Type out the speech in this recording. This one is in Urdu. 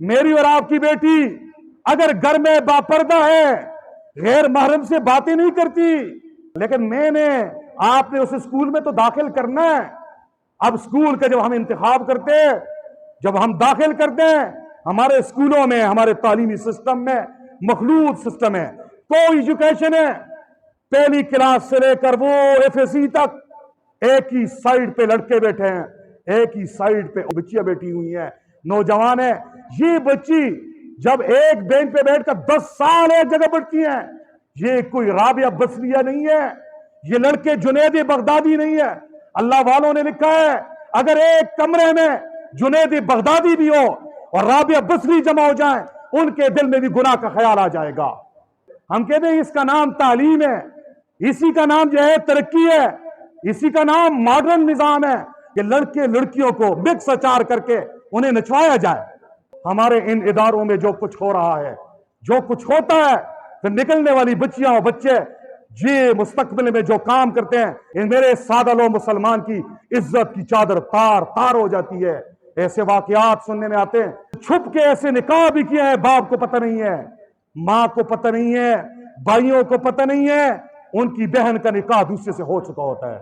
میری اور آپ کی بیٹی اگر گھر میں باپردہ ہے، غیر محرم سے باتیں نہیں کرتی، لیکن میں نے آپ نے اس اسکول میں تو داخل کرنا ہے۔ اب اسکول کا جب ہم انتخاب کرتے ہیں، جب ہم داخل کرتے ہیں، ہمارے اسکولوں میں، ہمارے تعلیمی سسٹم میں مخلوط سسٹم ہے، کو ایجوکیشن ہے، پہلی کلاس سے لے کر وہ ایف ایس سی تک ایک ہی سائیڈ پہ لڑکے بیٹھے ہیں، ایک ہی سائیڈ پہ بچیاں بیٹھی ہوئی ہیں، نوجوان ہیں۔ یہ بچی جب ایک بینچ پہ بیٹھ کر 10 سال ایک جگہ پڑھتی ہیں، یہ کوئی رابعہ بصریہ نہیں ہے، یہ لڑکے جنید بغدادی نہیں ہے۔ اللہ والوں نے لکھا ہے اگر ایک کمرے میں جنید بغدادی بھی ہو اور رابعہ بصری جمع ہو جائیں، ان کے دل میں بھی گناہ کا خیال آ جائے گا۔ ہم کہتے ہیں اس کا نام تعلیم ہے، اسی کا نام جو ہے ترقی ہے، اسی کا نام ماڈرن نظام ہے کہ لڑکے لڑکیوں کو مکس اچار کر کے انہیں نچوایا جائے۔ ہمارے ان اداروں میں جو کچھ ہو رہا ہے، جو کچھ ہوتا ہے، پھر نکلنے والی بچیاں اور بچے جی مستقبل میں جو کام کرتے ہیں، ان میرے سادہ لو مسلمان کی عزت کی چادر تار تار ہو جاتی ہے۔ ایسے واقعات سننے میں آتے ہیں، چھپ کے ایسے نکاح بھی کیا ہے، باپ کو پتہ نہیں ہے، ماں کو پتہ نہیں ہے، بھائیوں کو پتہ نہیں ہے، ان کی بہن کا نکاح دوسرے سے ہو چکا ہوتا ہے۔